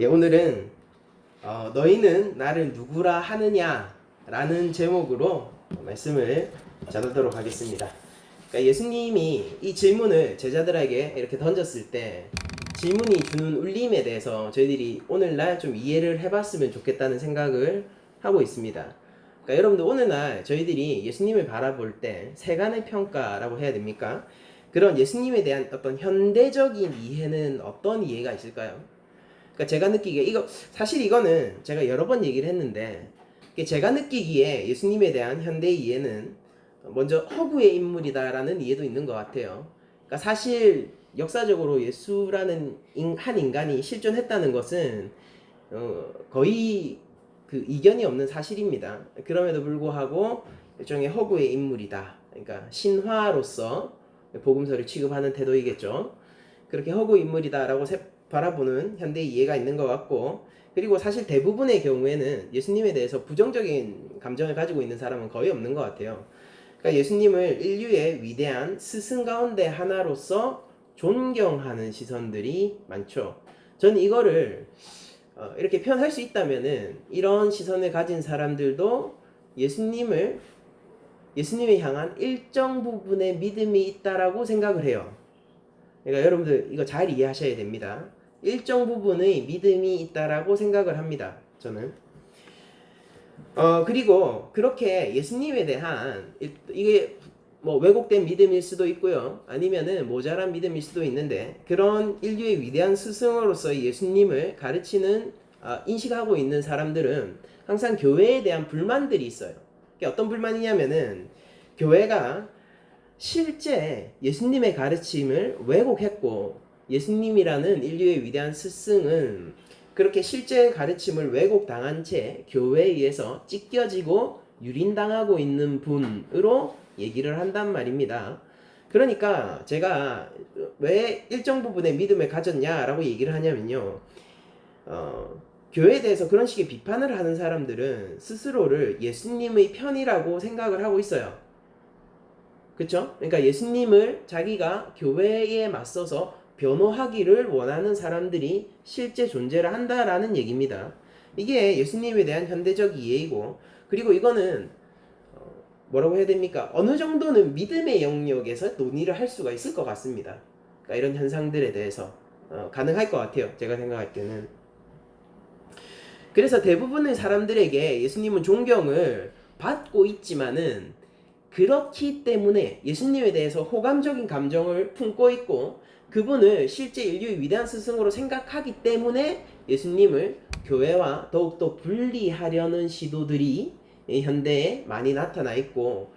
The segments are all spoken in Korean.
오늘은 너희는 나를 누구라 하느냐 라는 제목으로 말씀을 전하도록 하겠습니다. 그러니까 예수님이 이 질문을 제자들에게 이렇게 던졌을 때 질문이 주는 울림에 대해서 저희들이 오늘날 좀 이해를 해봤으면 좋겠다는 생각을 하고 있습니다. 그러니까 여러분들 오늘날 저희들이 예수님을 바라볼 때 세간의 평가라고 해야 됩니까? 그런 예수님에 대한 어떤 현대적인 이해는 어떤 이해가 있을까요? 그러니까 제가 느끼기에 사실 이거는 제가 여러 번 얘기를 했는데 제가 느끼기에 예수님에 대한 현대 이해는 먼저 허구의 인물이다라는 이해도 있는 것 같아요. 그러니까 사실 역사적으로 예수라는 한 인간이 실존했다는 것은 거의 그 이견이 없는 사실입니다. 그럼에도 불구하고 일종의 허구의 인물이다. 그러니까 신화로서 복음서를 취급하는 태도이겠죠. 그렇게 허구 인물이다라고 바라보는 현대 이해가 있는 것 같고, 그리고 사실 대부분의 경우에는 예수님에 대해서 부정적인 감정을 가지고 있는 사람은 거의 없는 것 같아요. 그러니까 예수님을 인류의 위대한 스승 가운데 하나로서 존경하는 시선들이 많죠. 저는 이거를 이렇게 표현할 수 있다면은 이런 시선을 가진 사람들도 예수님을 향한 일정 부분의 믿음이 있다라고 생각을 해요. 그러니까 여러분들 이거 잘 이해하셔야 됩니다. 일정 부분의 믿음이 있다라고 생각을 합니다. 저는. 그리고 그렇게 예수님에 대한 이게 뭐 왜곡된 믿음일 수도 있고요. 아니면은 모자란 믿음일 수도 있는데 그런 인류의 위대한 스승으로서 예수님을 가르치는 인식하고 있는 사람들은 항상 교회에 대한 불만들이 있어요. 어떤 불만이냐면은 교회가 실제 예수님의 가르침을 왜곡했고 예수님이라는 인류의 위대한 스승은 그렇게 실제 가르침을 왜곡당한 채 교회에 의해서 찢겨지고 유린당하고 있는 분으로 얘기를 한단 말입니다. 그러니까 제가 왜 일정 부분의 믿음을 가졌냐라고 얘기를 하냐면요. 교회에 대해서 그런 식의 비판을 하는 사람들은 스스로를 예수님의 편이라고 생각을 하고 있어요. 그쵸? 그러니까 예수님을 자기가 교회에 맞서서 변호하기를 원하는 사람들이 실제 존재를 한다라는 얘기입니다. 이게 예수님에 대한 현대적 이해이고, 그리고 이거는 뭐라고 해야 됩니까? 어느 정도는 믿음의 영역에서 논의를 할 수가 있을 것 같습니다. 그러니까 이런 현상들에 대해서 가능할 것 같아요. 제가 생각할 때는. 그래서 대부분의 사람들에게 예수님은 존경을 받고 있지만은 그렇기 때문에 예수님에 대해서 호감적인 감정을 품고 있고 그분을 실제 인류의 위대한 스승으로 생각하기 때문에 예수님을 교회와 더욱더 분리하려는 시도들이 현대에 많이 나타나 있고,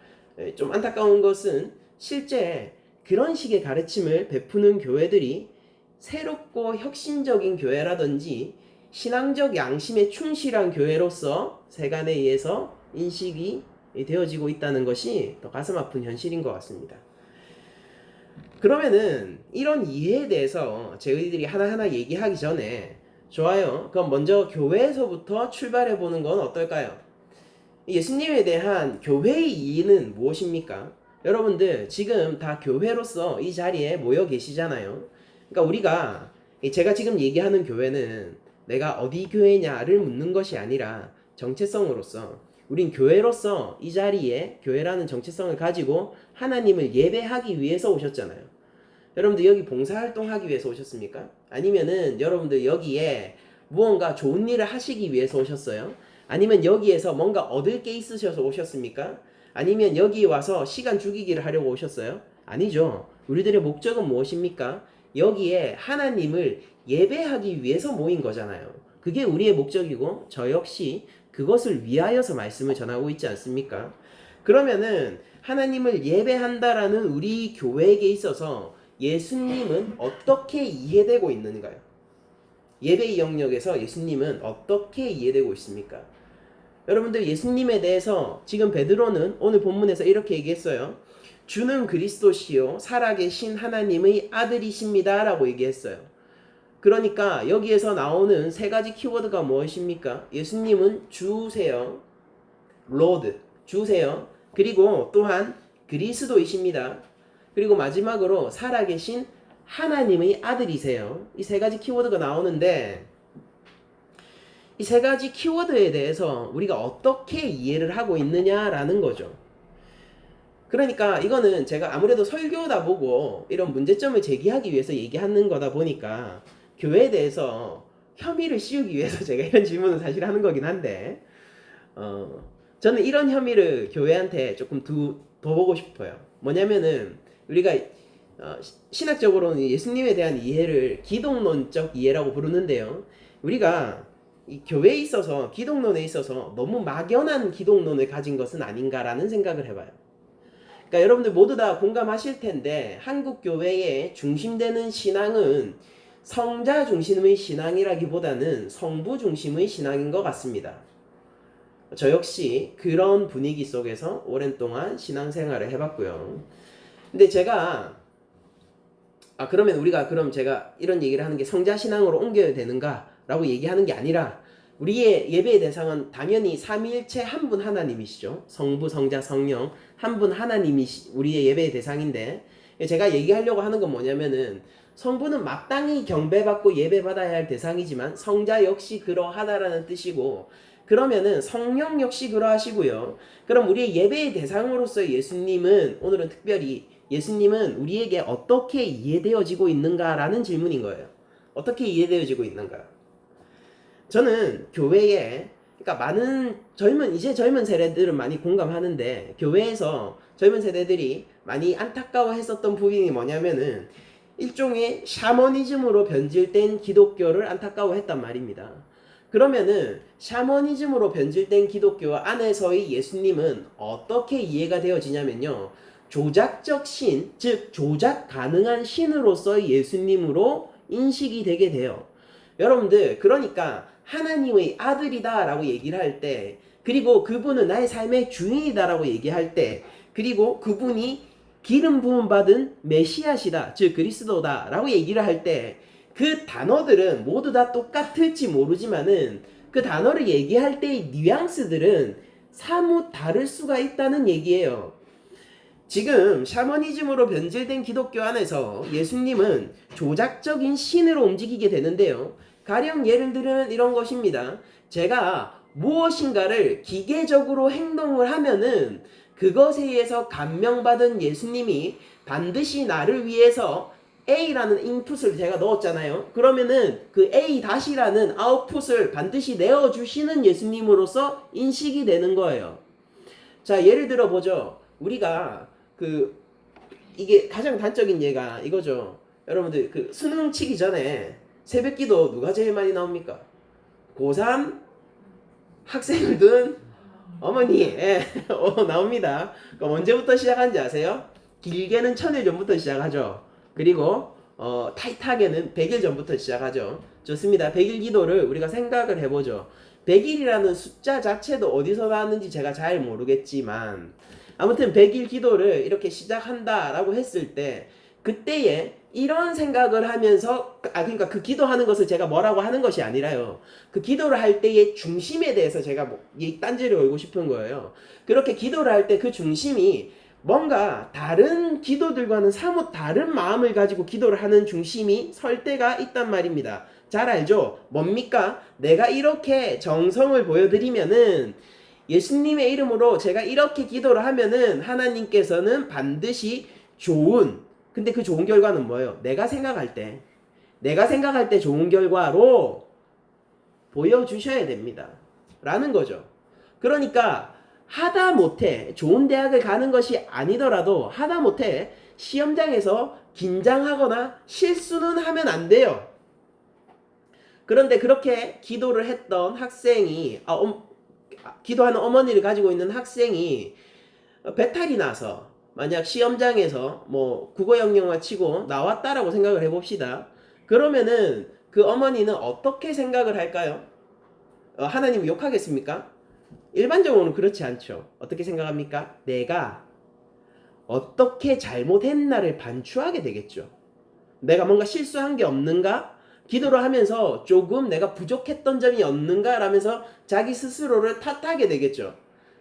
좀 안타까운 것은 실제 그런 식의 가르침을 베푸는 교회들이 새롭고 혁신적인 교회라든지 신앙적 양심에 충실한 교회로서 세간에 의해서 인식이 되어지고 있다는 것이 더 가슴 아픈 현실인 것 같습니다. 그러면은 이런 이해에 대해서 저희들이 하나하나 얘기하기 전에 좋아요. 그럼 먼저 교회에서부터 출발해 보는 건 어떨까요? 예수님에 대한 교회의 이해는 무엇입니까? 여러분들 지금 다 교회로서 이 자리에 모여 계시잖아요. 그러니까 우리가 제가 지금 얘기하는 교회는 내가 어디 교회냐를 묻는 것이 아니라 정체성으로서 우린 교회로서 이 자리에 교회라는 정체성을 가지고 하나님을 예배하기 위해서 오셨잖아요. 여러분들 여기 봉사활동하기 위해서 오셨습니까? 아니면은 여러분들 여기에 무언가 좋은 일을 하시기 위해서 오셨어요? 아니면 여기에서 뭔가 얻을 게 있으셔서 오셨습니까? 아니면 여기 와서 시간 죽이기를 하려고 오셨어요? 아니죠. 우리들의 목적은 무엇입니까? 여기에 하나님을 예배하기 위해서 모인 거잖아요. 그게 우리의 목적이고 저 역시 그것을 위하여서 말씀을 전하고 있지 않습니까? 그러면은 하나님을 예배한다라는 우리 교회에게 있어서 예수님은 어떻게 이해되고 있는가요? 예배의 영역에서 예수님은 어떻게 이해되고 있습니까? 여러분들 예수님에 대해서 지금 베드로는 오늘 본문에서 이렇게 얘기했어요. 주는 그리스도시요 살아계신 하나님의 아들이십니다 라고 얘기했어요. 그러니까 여기에서 나오는 세 가지 키워드가 무엇입니까? 예수님은 주세요. 로드, 주세요. 그리고 또한 그리스도이십니다. 그리고 마지막으로 살아계신 하나님의 아들이세요. 이 세 가지 키워드가 나오는데 이 세 가지 키워드에 대해서 우리가 어떻게 이해를 하고 있느냐라는 거죠. 그러니까 이거는 제가 아무래도 설교다 보고 이런 문제점을 제기하기 위해서 얘기하는 거다 보니까 교회에 대해서 혐의를 씌우기 위해서 제가 이런 질문을 사실 하는 거긴 한데 저는 이런 혐의를 교회한테 조금 둬보고 싶어요. 뭐냐면은 우리가 신학적으로는 예수님에 대한 이해를 기독론적 이해라고 부르는데요. 우리가 이 교회에 있어서 기독론에 있어서 너무 막연한 기독론을 가진 것은 아닌가라는 생각을 해봐요. 그러니까 여러분들 모두 다 공감하실 텐데 한국 교회의 중심되는 신앙은 성자 중심의 신앙이라기보다는 성부 중심의 신앙인 것 같습니다. 저 역시 그런 분위기 속에서 오랜 동안 신앙생활을 해봤고요. 근데 제가 그러면 우리가 그럼 제가 이런 얘기를 하는 게 성자 신앙으로 옮겨야 되는가라고 얘기하는 게 아니라 우리의 예배의 대상은 당연히 삼위일체 한 분 하나님이시죠. 성부, 성자, 성령 한 분 하나님이 우리의 예배의 대상인데 제가 얘기하려고 하는 건 뭐냐면은 성부는 마땅히 경배받고 예배받아야 할 대상이지만 성자 역시 그러하다라는 뜻이고 그러면은 성령 역시 그러하시고요. 그럼 우리의 예배의 대상으로서 예수님은 오늘은 특별히 예수님은 우리에게 어떻게 이해되어지고 있는가라는 질문인 거예요. 어떻게 이해되어지고 있는가? 저는 교회에 그러니까 많은 이제 젊은 세대들은 많이 공감하는데 교회에서 젊은 세대들이 많이 안타까워했었던 부분이 뭐냐면은 일종의 샤머니즘으로 변질된 기독교를 안타까워했단 말입니다. 그러면은 샤머니즘으로 변질된 기독교 안에서의 예수님은 어떻게 이해가 되어지냐면요. 조작적 신, 즉 조작 가능한 신으로서의 예수님으로 인식이 되게 돼요. 여러분들 그러니까 하나님의 아들이다 라고 얘기를 할 때 그리고 그분은 나의 삶의 주인이다 라고 얘기할 때 그리고 그분이 기름 부음 받은 메시아시다 즉 그리스도다 라고 얘기를 할 때 그 단어들은 모두 다 똑같을지 모르지만은 그 단어를 얘기할 때의 뉘앙스들은 사뭇 다를 수가 있다는 얘기예요. 지금 샤머니즘으로 변질된 기독교 안에서 예수님은 조작적인 신으로 움직이게 되는데요. 가령 예를 들면 이런 것입니다. 제가 무엇인가를 기계적으로 행동을 하면은 그것에 의해서 감명받은 예수님이 반드시 나를 위해서 A라는 인풋을 제가 넣었잖아요. 그러면은 그 A-라는 아웃풋을 반드시 내어주시는 예수님으로서 인식이 되는 거예요. 자, 예를 들어 보죠. 우리가 이게 가장 단적인 예가 이거죠. 여러분들 수능 치기 전에 새벽 기도 누가 제일 많이 나옵니까? 고3 학생을 둔 어머니 나옵니다. 그럼 언제부터 시작하는지 아세요? 길게는 1000일 전부터 시작하죠. 그리고 타이트하게는 100일 전부터 시작하죠. 좋습니다. 100일 기도를 우리가 생각을 해보죠. 100일이라는 숫자 자체도 어디서 나왔는지 제가 잘 모르겠지만 아무튼 100일 기도를 이렇게 시작한다라고 했을 때 그때에 이런 생각을 하면서 그러니까 그 기도하는 것을 제가 뭐라고 하는 것이 아니라요. 그 기도를 할 때의 중심에 대해서 제가 이 딴지를 걸고 싶은 거예요. 그렇게 기도를 할 때 그 중심이 뭔가 다른 기도들과는 사뭇 다른 마음을 가지고 기도를 하는 중심이 설 때가 있단 말입니다. 잘 알죠? 뭡니까? 내가 이렇게 정성을 보여드리면은 예수님의 이름으로 제가 이렇게 기도를 하면은 하나님께서는 반드시 근데 그 좋은 결과는 뭐예요? 내가 생각할 때 좋은 결과로 보여주셔야 됩니다. 라는 거죠. 그러니까 하다못해 좋은 대학을 가는 것이 아니더라도 하다못해 시험장에서 긴장하거나 실수는 하면 안 돼요. 그런데 그렇게 기도를 했던 학생이 기도하는 어머니를 가지고 있는 학생이 배탈이 나서 만약 시험장에서 국어 영역만 치고 나왔다라고 생각을 해봅시다. 그러면은 그 어머니는 어떻게 생각을 할까요? 하나님을 욕하겠습니까? 일반적으로는 그렇지 않죠. 어떻게 생각합니까? 내가 어떻게 잘못했나를 반추하게 되겠죠. 내가 뭔가 실수한 게 없는가? 기도를 하면서 조금 내가 부족했던 점이 없는가? 라면서 자기 스스로를 탓하게 되겠죠.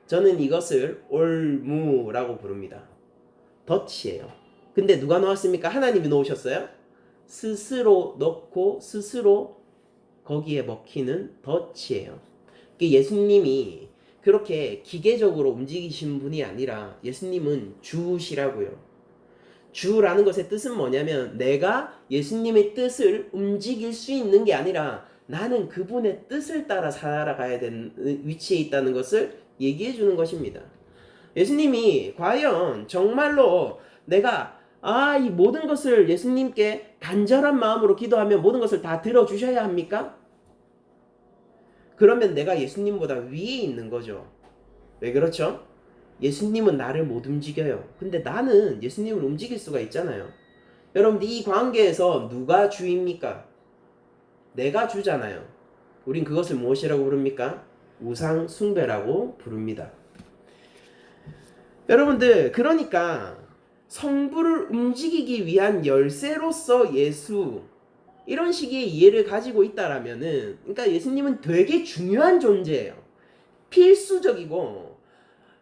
저는 이것을 올무라고 부릅니다. 덫이에요. 근데 누가 놓았습니까? 하나님이 놓으셨어요? 스스로 넣고 스스로 거기에 먹히는 덫이에요. 예수님이 그렇게 기계적으로 움직이신 분이 아니라 예수님은 주시라고요. 주라는 것의 뜻은 뭐냐면 내가 예수님의 뜻을 움직일 수 있는 게 아니라 나는 그분의 뜻을 따라 살아가야 되는 위치에 있다는 것을 얘기해 주는 것입니다. 예수님이 과연 정말로 내가 이 모든 것을 예수님께 간절한 마음으로 기도하면 모든 것을 다 들어주셔야 합니까? 그러면 내가 예수님보다 위에 있는 거죠. 왜 그렇죠? 예수님은 나를 못 움직여요. 근데 나는 예수님을 움직일 수가 있잖아요. 여러분들 이 관계에서 누가 주입니까? 내가 주잖아요. 우린 그것을 무엇이라고 부릅니까? 우상 숭배라고 부릅니다. 여러분들 그러니까 성부를 움직이기 위한 열쇠로서 예수 이런 식의 이해를 가지고 있다라면은 그러니까 예수님은 되게 중요한 존재예요. 필수적이고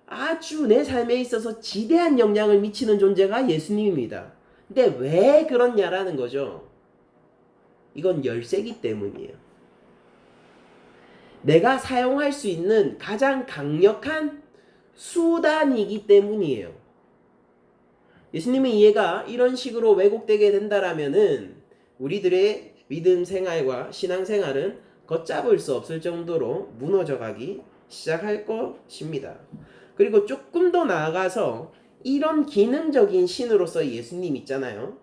아주 내 삶에 있어서 지대한 영향을 미치는 존재가 예수님입니다. 근데 왜 그렇냐라는 거죠. 이건 열쇠기 때문이에요. 내가 사용할 수 있는 가장 강력한 수단이기 때문이에요. 예수님의 이해가 이런 식으로 왜곡되게 된다라면은 우리들의 믿음 생활과 신앙 생활은 걷잡을 수 없을 정도로 무너져가기 시작할 것입니다. 그리고 조금 더 나아가서 이런 기능적인 신으로서 예수님 있잖아요.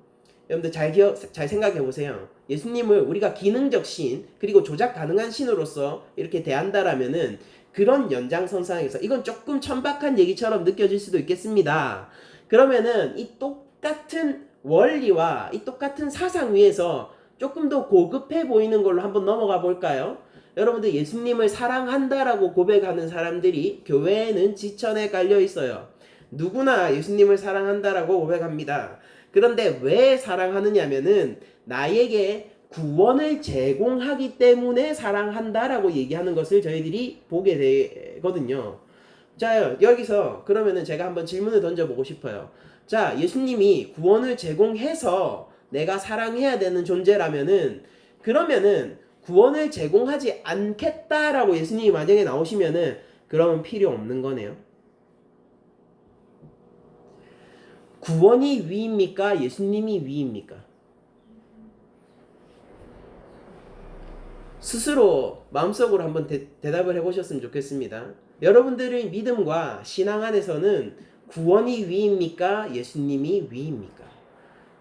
여러분들 잘 생각해 보세요. 예수님을 우리가 기능적 신 그리고 조작 가능한 신으로서 이렇게 대한다라면은 그런 연장선상에서 이건 조금 천박한 얘기처럼 느껴질 수도 있겠습니다. 그러면은 이 똑같은 원리와 이 똑같은 사상 위에서 조금 더 고급해 보이는 걸로 한번 넘어가 볼까요? 여러분들 예수님을 사랑한다라고 고백하는 사람들이 교회에는 지천에 깔려 있어요. 누구나 예수님을 사랑한다라고 고백합니다. 그런데 왜 사랑하느냐면은 나에게 구원을 제공하기 때문에 사랑한다라고 얘기하는 것을 저희들이 보게 되거든요. 자, 여기서 그러면은 제가 한번 질문을 던져보고 싶어요. 자, 예수님이 구원을 제공해서 내가 사랑해야 되는 존재라면은 그러면은 구원을 제공하지 않겠다라고 예수님이 만약에 나오시면은 그러면 필요 없는 거네요. 구원이 위입니까? 예수님이 위입니까? 스스로 마음속으로 한번 대답을 해보셨으면 좋겠습니다. 여러분들의 믿음과 신앙 안에서는 구원이 위입니까? 예수님이 위입니까?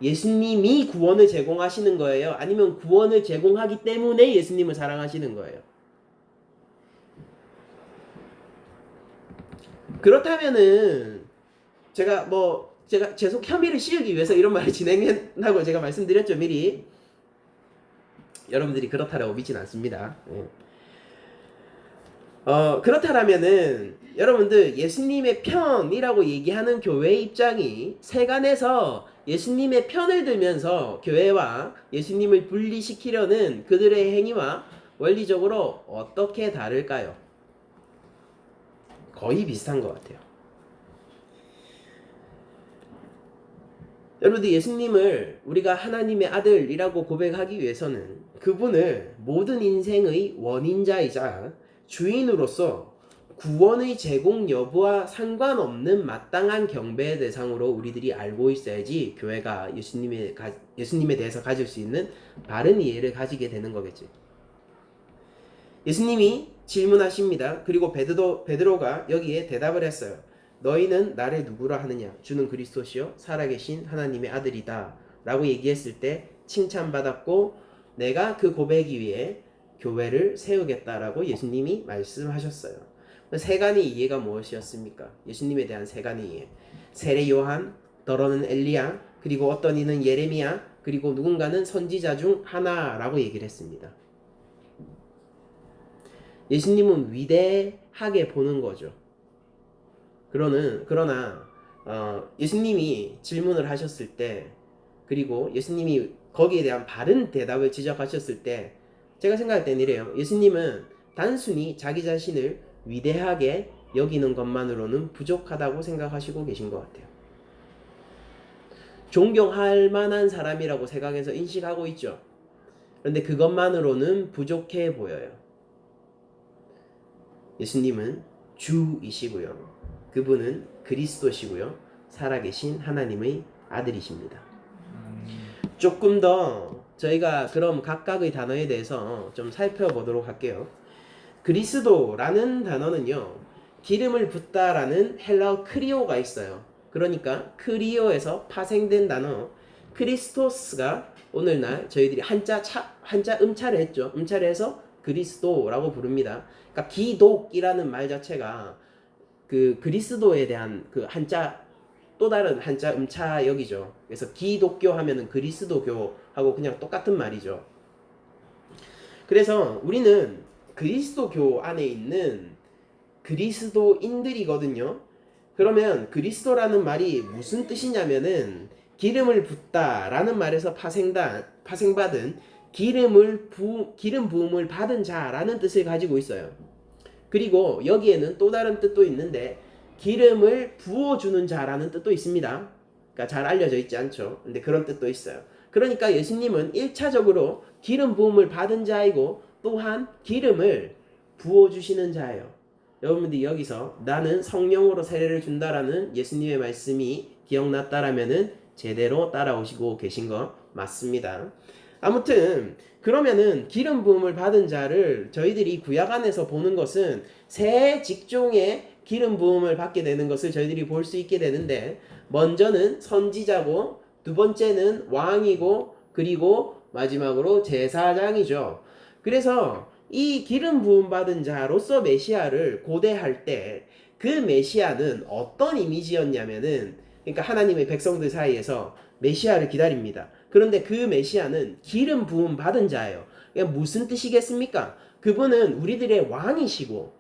예수님이 구원을 제공하시는 거예요? 아니면 구원을 제공하기 때문에 예수님을 사랑하시는 거예요? 그렇다면은 제가 계속 혐의를 씌우기 위해서 이런 말을 진행한다고 제가 말씀드렸죠, 미리. 여러분들이 그렇다라고 믿진 않습니다. 그렇다라면은 여러분들 예수님의 편이라고 얘기하는 교회의 입장이 세간에서 예수님의 편을 들면서 교회와 예수님을 분리시키려는 그들의 행위와 원리적으로 어떻게 다를까요? 거의 비슷한 것 같아요. 여러분들 예수님을 우리가 하나님의 아들이라고 고백하기 위해서는 그분을 모든 인생의 원인자이자 주인으로서 구원의 제공 여부와 상관없는 마땅한 경배의 대상으로 우리들이 알고 있어야지 교회가 예수님에 대해서 가질 수 있는 바른 이해를 가지게 되는 거겠지. 예수님이 질문하십니다. 그리고 베드로가 여기에 대답을 했어요. 너희는 나를 누구라 하느냐? 주는 그리스도시요 살아계신 하나님의 아들이다 라고 얘기했을 때 칭찬받았고 내가 그 고백 위에 교회를 세우겠다라고 예수님이 말씀하셨어요. 세간의 이해가 무엇이었습니까? 예수님에 대한 세간의 이해. 세례 요한, 더러는 엘리야, 그리고 어떤 이는 예레미야, 그리고 누군가는 선지자 중 하나라고 얘기를 했습니다. 예수님은 위대하게 보는 거죠. 그러나 예수님이 질문을 하셨을 때 그리고 예수님이 거기에 대한 바른 대답을 지적하셨을 때 제가 생각할 땐 이래요. 예수님은 단순히 자기 자신을 위대하게 여기는 것만으로는 부족하다고 생각하시고 계신 것 같아요. 존경할 만한 사람이라고 세상에서 인식하고 있죠. 그런데 그것만으로는 부족해 보여요. 예수님은 주이시고요. 그분은 그리스도시고요. 살아계신 하나님의 아들이십니다. 조금 더 저희가 그럼 각각의 단어에 대해서 좀 살펴보도록 할게요. 그리스도라는 단어는요, 기름을 붓다라는 헬라어 크리오가 있어요. 그러니까 크리오에서 파생된 단어 크리스토스가 오늘날 저희들이 한자 음차를 했죠. 음차를 해서 그리스도라고 부릅니다. 그러니까 기독이라는 말 자체가 그 그리스도에 대한 그 한자 또 다른 한자 음차역이죠. 그래서 기독교 하면은 그리스도교하고 그냥 똑같은 말이죠. 그래서 우리는 그리스도교 안에 있는 그리스도인들이거든요. 그러면 그리스도라는 말이 무슨 뜻이냐면은 기름을 붓다라는 말에서 파생받은 기름 부음을 받은 자라는 뜻을 가지고 있어요. 그리고 여기에는 또 다른 뜻도 있는데 기름을 부어주는 자라는 뜻도 있습니다. 그러니까 잘 알려져 있지 않죠. 근데 그런 뜻도 있어요. 그러니까 예수님은 1차적으로 기름 부음을 받은 자이고 또한 기름을 부어주시는 자예요. 여러분들이 여기서 나는 성령으로 세례를 준다라는 예수님의 말씀이 기억났다라면은 제대로 따라오시고 계신 거 맞습니다. 아무튼 그러면은 기름 부음을 받은 자를 저희들이 구약 안에서 보는 것은 세 직종의 기름 부음을 받게 되는 것을 저희들이 볼 수 있게 되는데, 먼저는 선지자고 두 번째는 왕이고 그리고 마지막으로 제사장이죠. 그래서 이 기름 부음 받은 자로서 메시아를 고대할 때 그 메시아는 어떤 이미지였냐면은, 그러니까 하나님의 백성들 사이에서 메시아를 기다립니다. 그런데 그 메시아는 기름 부음 받은 자예요. 그러니까 무슨 뜻이겠습니까? 그분은 우리들의 왕이시고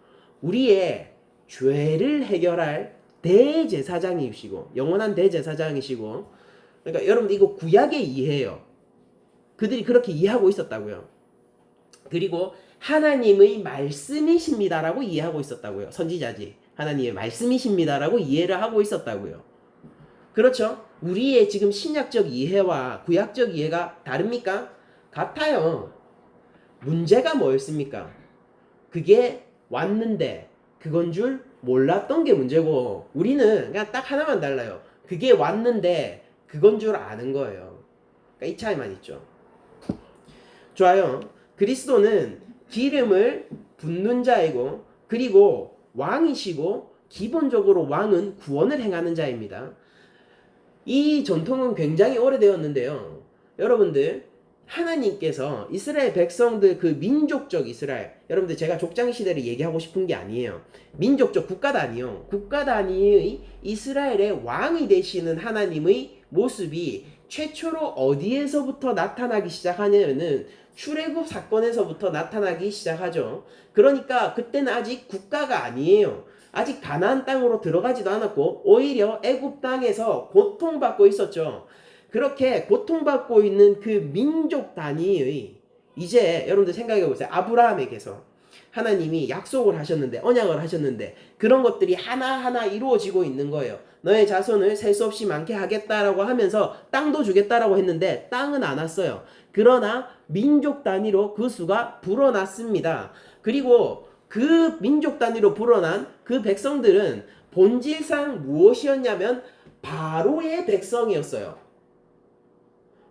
우리의 죄를 해결할 대제사장이시고 영원한 대제사장이시고, 그러니까 여러분 이거 구약의 이해예요. 그들이 그렇게 이해하고 있었다고요. 그리고 하나님의 말씀이십니다라고 이해하고 있었다고요. 선지자지. 하나님의 말씀이십니다라고 이해를 하고 있었다고요. 그렇죠? 우리의 지금 신약적 이해와 구약적 이해가 다릅니까? 같아요. 문제가 뭐였습니까? 그게 왔는데 그건 줄 몰랐던 게 문제고, 우리는 그냥 딱 하나만 달라요. 그게 왔는데 그건 줄 아는 거예요. 그러니까 이 차이만 있죠. 좋아요. 그리스도는 기름을 붓는 자이고 그리고 왕이시고, 기본적으로 왕은 구원을 행하는 자입니다. 이 전통은 굉장히 오래되었는데요. 여러분들, 하나님께서 이스라엘 백성들 그 민족적 이스라엘, 여러분들 제가 족장 시대를 얘기하고 싶은 게 아니에요. 민족적 국가 단위요. 국가 단위의 이스라엘의 왕이 되시는 하나님의 모습이 최초로 어디에서부터 나타나기 시작하냐면은 출애굽 사건에서부터 나타나기 시작하죠. 그러니까 그때는 아직 국가가 아니에요. 아직 가나안 땅으로 들어가지도 않았고 오히려 애굽 땅에서 고통받고 있었죠. 그렇게 고통받고 있는 그 민족 단위의, 이제 여러분들 생각해 보세요. 아브라함에게서 하나님이 약속을 하셨는데, 언약을 하셨는데 그런 것들이 하나하나 이루어지고 있는 거예요. 너의 자손을 셀 수 없이 많게 하겠다라고 하면서 땅도 주겠다라고 했는데 땅은 안 왔어요. 그러나 민족 단위로 그 수가 불어났습니다. 그리고 그 민족 단위로 불어난 그 백성들은 본질상 무엇이었냐면 바로의 백성이었어요.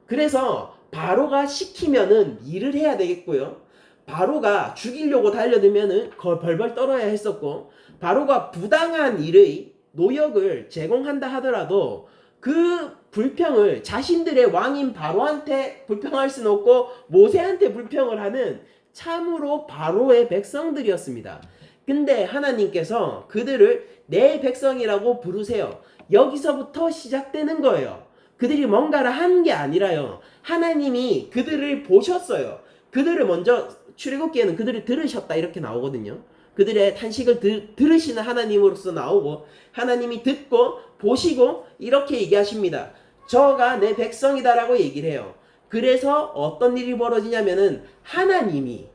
그래서 바로가 시키면은 일을 해야 되겠고요. 바로가 죽이려고 달려들면은 벌벌 떨어야 했었고, 바로가 부당한 일의 노역을 제공한다 하더라도 그 불평을 자신들의 왕인 바로한테 불평할 수는 없고 모세한테 불평을 하는 참으로 바로의 백성들이었습니다. 근데 하나님께서 그들을 내 백성이라고 부르세요. 여기서부터 시작되는 거예요. 그들이 뭔가를 한 게 아니라요. 하나님이 그들을 보셨어요. 그들을 먼저, 출애굽기에는 그들을 들으셨다 이렇게 나오거든요. 그들의 탄식을 들으시는 하나님으로서 나오고, 하나님이 듣고 보시고 이렇게 얘기하십니다. 저가 내 백성이다라고 얘기를 해요. 그래서 어떤 일이 벌어지냐면은 하나님이,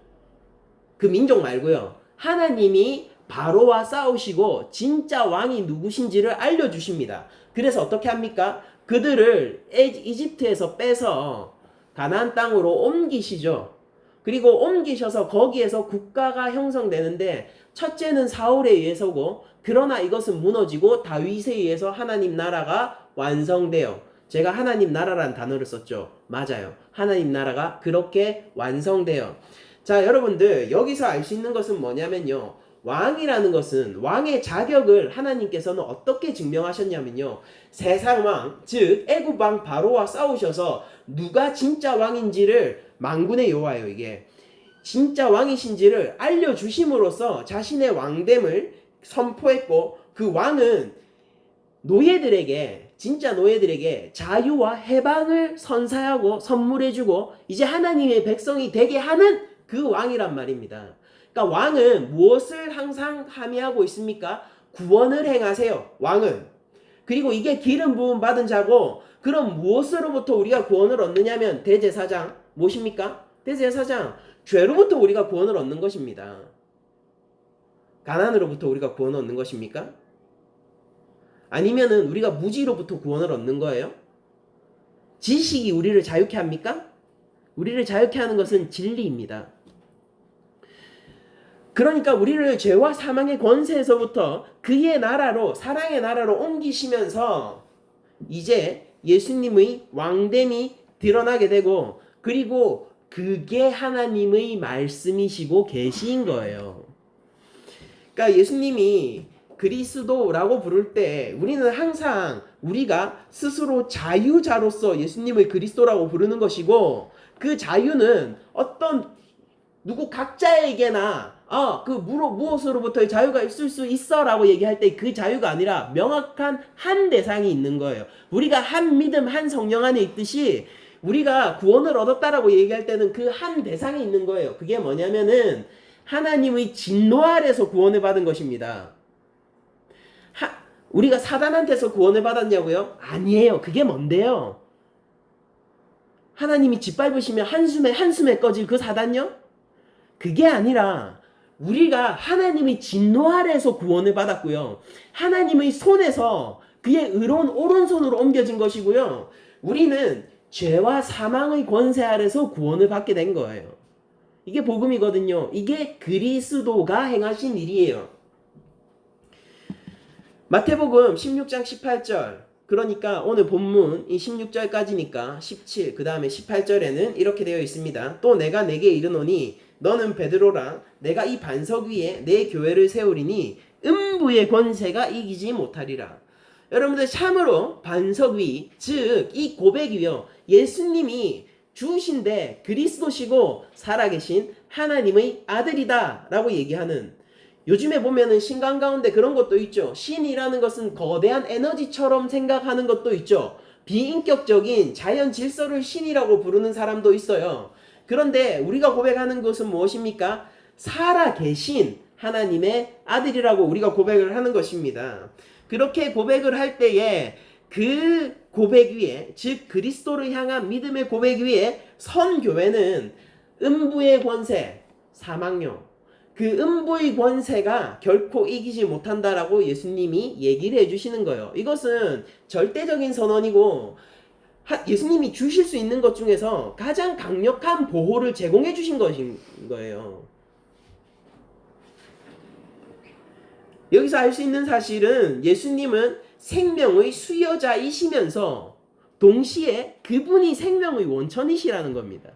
그 민족 말고요, 하나님이 바로와 싸우시고 진짜 왕이 누구신지를 알려주십니다. 그래서 어떻게 합니까? 그들을 이집트에서 빼서 가나안 땅으로 옮기시죠. 그리고 옮기셔서 거기에서 국가가 형성되는데 첫째는 사울에 의해서고 그러나 이것은 무너지고 다윗에 의해서 하나님 나라가 완성돼요. 제가 하나님 나라란 단어를 썼죠. 맞아요. 하나님 나라가 그렇게 완성돼요. 자, 여러분들 여기서 알 수 있는 것은 뭐냐면요. 왕이라는 것은 왕의 자격을 하나님께서는 어떻게 증명하셨냐면요. 세상 왕, 즉 애굽 왕 바로와 싸우셔서 누가 진짜 왕인지를 만군의 여호와예요. 이게 진짜 왕이신지를 알려주심으로써 자신의 왕됨을 선포했고 그 왕은 노예들에게 진짜 노예들에게 자유와 해방을 선사하고 선물해주고 이제 하나님의 백성이 되게 하는 그 왕이란 말입니다. 그러니까 왕은 무엇을 항상 함의하고 있습니까? 구원을 행하세요. 왕은. 그리고 이게 기름 부음 받은 자고 그럼 무엇으로부터 우리가 구원을 얻느냐면 대제사장 무엇입니까? 대제사장 죄로부터 우리가 구원을 얻는 것입니다. 가난으로부터 우리가 구원을 얻는 것입니까? 아니면은 우리가 무지로부터 구원을 얻는 거예요? 지식이 우리를 자유케 합니까? 우리를 자유케 하는 것은 진리입니다. 그러니까 우리를 죄와 사망의 권세에서부터 그의 나라로 사랑의 나라로 옮기시면서 이제 예수님의 왕됨이 드러나게 되고 그리고 그게 하나님의 말씀이시고 계시인 거예요. 그러니까 예수님이 그리스도라고 부를 때 우리는 항상 우리가 스스로 자유자로서 예수님을 그리스도라고 부르는 것이고 그 자유는 어떤 누구 각자에게나 무엇으로부터의 자유가 있을 수 있어 라고 얘기할 때 그 자유가 아니라 명확한 한 대상이 있는 거예요. 우리가 한 믿음 한 성령 안에 있듯이 우리가 구원을 얻었다라고 얘기할 때는 그 한 대상이 있는 거예요. 그게 뭐냐면은 하나님의 진노 아래서 구원을 받은 것입니다. 우리가 사단한테서 구원을 받았냐고요? 아니에요. 그게 뭔데요? 하나님이 짓밟으시면 한숨에 꺼질 그 사단요? 그게 아니라 우리가 하나님의 진노 아래서 구원을 받았고요. 하나님의 손에서 그의 의로운 오른손으로 옮겨진 것이고요. 우리는 죄와 사망의 권세 아래서 구원을 받게 된 거예요. 이게 복음이거든요. 이게 그리스도가 행하신 일이에요. 마태복음 16장 18절 그러니까 오늘 본문 이 16절까지니까 17 그 다음에 18절에는 이렇게 되어 있습니다. 또 내가 내게 이르노니 너는 베드로라 내가 이 반석 위에 내 교회를 세우리니 음부의 권세가 이기지 못하리라. 여러분들 참으로 반석 위 즉 이 고백이요 예수님이 주신데 그리스도시고 살아계신 하나님의 아들이다 라고 얘기하는 요즘에 보면은 신강 가운데 그런 것도 있죠. 신이라는 것은 거대한 에너지처럼 생각하는 것도 있죠. 비인격적인 자연 질서를 신이라고 부르는 사람도 있어요. 그런데 우리가 고백하는 것은 무엇입니까? 살아계신 하나님의 아들이라고 우리가 고백을 하는 것입니다. 그렇게 고백을 할 때에 그 고백 위에 즉 그리스도를 향한 믿음의 고백 위에 선 교회는 음부의 권세, 사망요 그 음부의 권세가 결코 이기지 못한다라고 예수님이 얘기를 해주시는 거예요. 이것은 절대적인 선언이고 예수님이 주실 수 있는 것 중에서 가장 강력한 보호를 제공해 주신 것인 거예요. 여기서 알 수 있는 사실은 예수님은 생명의 수여자이시면서 동시에 그분이 생명의 원천이시라는 겁니다.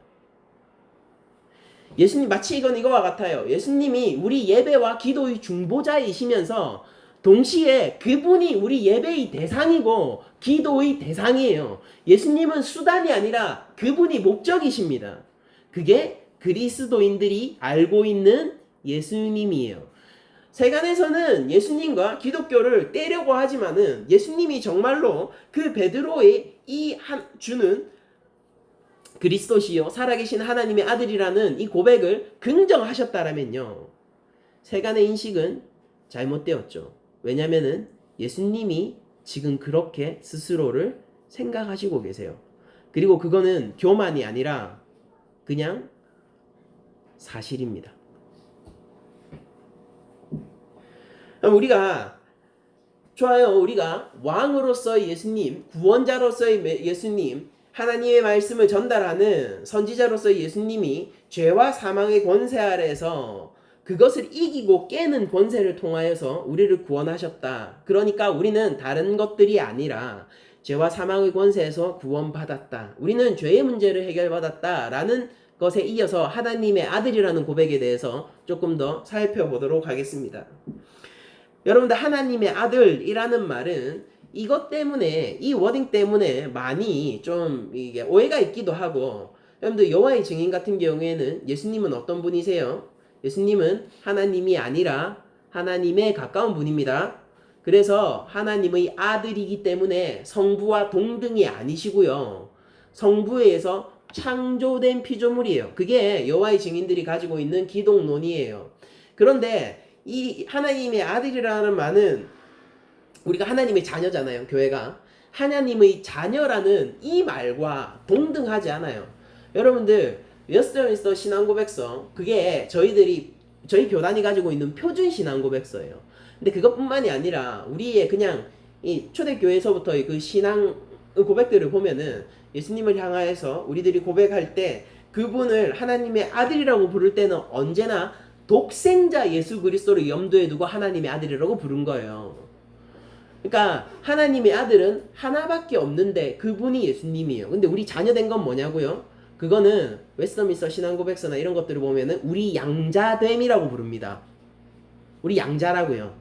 예수님 마치 이건 이거와 같아요. 예수님이 우리 예배와 기도의 중보자이시면서 동시에 그분이 우리 예배의 대상이고 기도의 대상이에요. 예수님은 수단이 아니라 그분이 목적이십니다. 그게 그리스도인들이 알고 있는 예수님이에요. 세간에서는 예수님과 기독교를 떼려고 하지만은 예수님이 정말로 그 베드로의 주는 그리스도시요 살아계신 하나님의 아들이라는 이 고백을 긍정하셨다라면요. 세간의 인식은 잘못되었죠. 왜냐면은 예수님이 지금 그렇게 스스로를 생각하시고 계세요. 그리고 그거는 교만이 아니라 그냥 사실입니다. 그럼 우리가 좋아요. 우리가 왕으로서의 예수님, 구원자로서의 예수님, 하나님의 말씀을 전달하는 선지자로서 예수님이 죄와 사망의 권세 아래에서 그것을 이기고 깨는 권세를 통하여서 우리를 구원하셨다. 그러니까 우리는 다른 것들이 아니라 죄와 사망의 권세에서 구원받았다. 우리는 죄의 문제를 해결받았다라는 것에 이어서 하나님의 아들이라는 고백에 대해서 조금 더 살펴보도록 하겠습니다. 여러분들, 하나님의 아들이라는 말은 이것 때문에, 이 워딩 때문에 많이 좀 이게 오해가 있기도 하고, 여러분들 여호와의 증인 같은 경우에는 예수님은 어떤 분이세요? 예수님은 하나님이 아니라 하나님에 가까운 분입니다. 그래서 하나님의 아들이기 때문에 성부와 동등이 아니시고요. 성부에서 창조된 피조물이에요. 그게 여호와의 증인들이 가지고 있는 기독론이에요. 그런데 이 하나님의 아들이라는 말은 우리가 하나님의 자녀잖아요. 교회가 하나님의 자녀라는 이 말과 동등하지 않아요. 여러분들, 웨스트민스터 신앙고백서, 그게 저희 교단이 가지고 있는 표준 신앙고백서예요. 근데 그것뿐만이 아니라 우리의 그냥 이 초대교회에서부터의 그 신앙 고백들을 보면은 예수님을 향하여서 우리들이 고백할 때 그분을 하나님의 아들이라고 부를 때는 언제나 독생자 예수 그리스도를 염두에 두고 하나님의 아들이라고 부른 거예요. 그러니까 하나님의 아들은 하나밖에 없는데 그분이 예수님이에요. 근데 우리 자녀된 건 뭐냐고요? 그거는 웨스터민스터 신앙고백서나 이런 것들을 보면은 우리 양자됨이라고 부릅니다. 우리 양자라고요.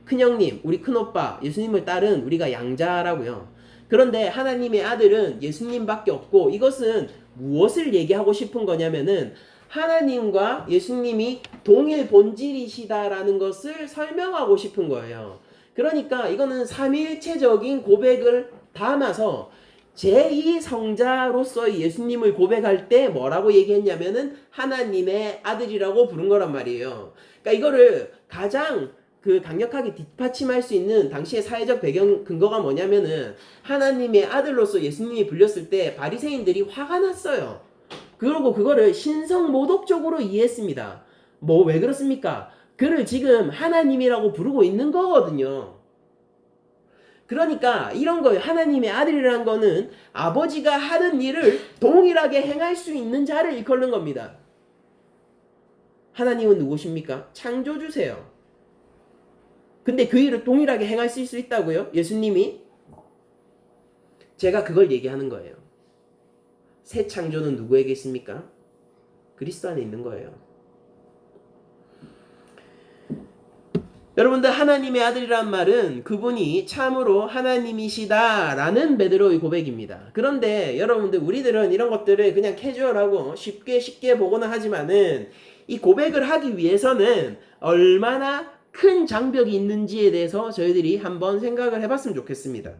큰형님, 우리 큰오빠, 예수님을 따른 우리가 양자라고요. 그런데 하나님의 아들은 예수님밖에 없고, 이것은 무엇을 얘기하고 싶은 거냐면은 하나님과 예수님이 동일 본질이시다라는 것을 설명하고 싶은 거예요. 그러니까 이거는 삼위일체적인 고백을 담아서 제2성자로서의 예수님을 고백할 때 뭐라고 얘기했냐면은 하나님의 아들이라고 부른 거란 말이에요. 그러니까 이거를 가장 강력하게 뒷받침할 수 있는 당시의 사회적 배경 근거가 뭐냐면은 하나님의 아들로서 예수님이 불렸을 때 바리새인들이 화가 났어요. 그리고 그거를 신성모독적으로 이해했습니다. 뭐 왜 그렇습니까? 그를 지금 하나님이라고 부르고 있는 거거든요. 그러니까 이런 거예요. 하나님의 아들이라는 거는 아버지가 하는 일을 동일하게 행할 수 있는 자를 일컫는 겁니다. 하나님은 누구십니까? 창조주세요. 근데 그 일을 동일하게 행할 수 있다고요? 예수님이? 제가 그걸 얘기하는 거예요. 새 창조는 누구에게 있습니까? 그리스도 안에 있는 거예요. 여러분들, 하나님의 아들이란 말은 그분이 참으로 하나님이시다라는 베드로의 고백입니다. 그런데 여러분들, 우리들은 이런 것들을 그냥 캐주얼하고 쉽게 보거나 하지만은 이 고백을 하기 위해서는 얼마나 큰 장벽이 있는지에 대해서 저희들이 한번 생각을 해봤으면 좋겠습니다.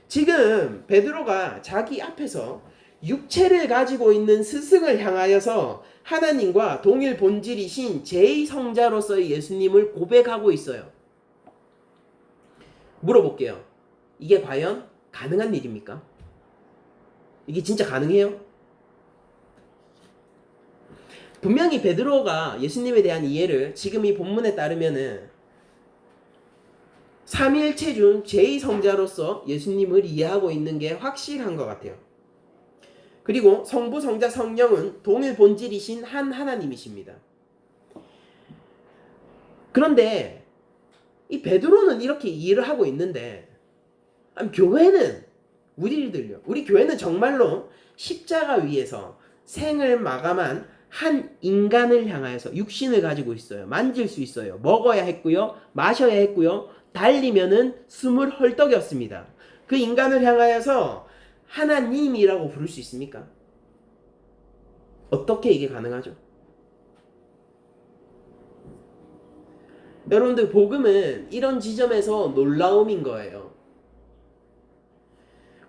지금 베드로가 자기 앞에서 육체를 가지고 있는 스승을 향하여서 하나님과 동일 본질이신 제2성자로서의 예수님을 고백하고 있어요. 물어볼게요. 이게 과연 가능한 일입니까? 이게 진짜 가능해요? 분명히 베드로가 예수님에 대한 이해를 지금 이 본문에 따르면은 삼위일체 중 제2성자로서 예수님을 이해하고 있는 게 확실한 것 같아요. 그리고 성부, 성자, 성령은 동일 본질이신 한 하나님이십니다. 그런데 이 베드로는 이렇게 이해를 하고 있는데 교회는, 우리 교회는 정말로 십자가 위에서 생을 마감한 한 인간을 향하여서 육신을 가지고 있어요. 만질 수 있어요. 먹어야 했고요. 마셔야 했고요. 달리면은 숨을 헐떡였습니다. 그 인간을 향하여서 하나님이라고 부를 수 있습니까? 어떻게 이게 가능하죠? 여러분들, 복음은 이런 지점에서 놀라움인 거예요.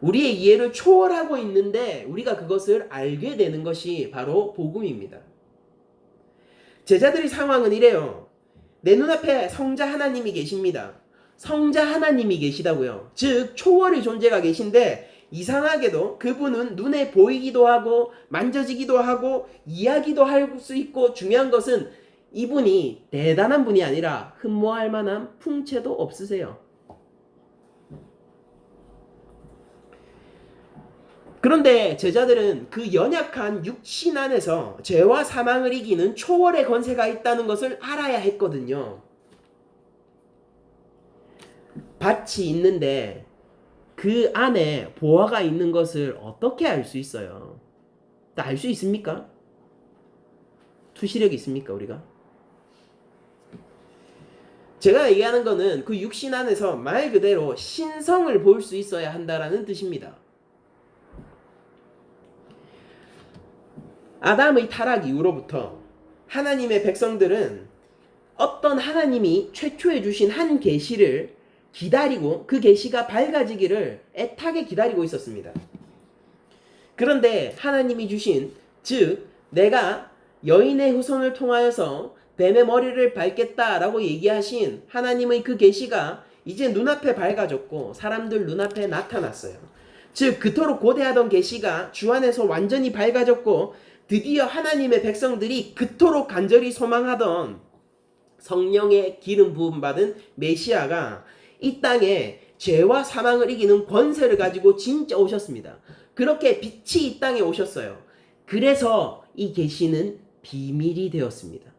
우리의 이해를 초월하고 있는데 우리가 그것을 알게 되는 것이 바로 복음입니다. 제자들의 상황은 이래요. 내 눈앞에 성자 하나님이 계십니다. 성자 하나님이 계시다고요. 즉 초월의 존재가 계신데 이상하게도 그분은 눈에 보이기도 하고 만져지기도 하고 이야기도 할 수 있고, 중요한 것은 이분이 대단한 분이 아니라 흠모할 만한 풍채도 없으세요. 그런데 제자들은 그 연약한 육신 안에서 죄와 사망을 이기는 초월의 권세가 있다는 것을 알아야 했거든요. 밭이 있는데 그 안에 보화가 있는 것을 어떻게 알 수 있어요? 알 수 있습니까? 투시력이 있습니까, 우리가? 제가 얘기하는 거는 그 육신 안에서 말 그대로 신성을 볼 수 있어야 한다라는 뜻입니다. 아담의 타락 이후로부터 하나님의 백성들은 어떤 하나님이 최초에 주신 한 계시를 기다리고 그 계시가 밝아지기를 애타게 기다리고 있었습니다. 그런데 하나님이 주신, 즉 내가 여인의 후손을 통하여서 뱀의 머리를 밟겠다라고 얘기하신 하나님의 그 계시가 이제 눈앞에 밝아졌고 사람들 눈앞에 나타났어요. 즉 그토록 고대하던 계시가 주 안에서 완전히 밝아졌고 드디어 하나님의 백성들이 그토록 간절히 소망하던 성령의 기름 부음 받은 메시아가 이 땅에 죄와 사망을 이기는 권세를 가지고 진짜 오셨습니다. 그렇게 빛이 이 땅에 오셨어요. 그래서 이 계시는 비밀이 되었습니다.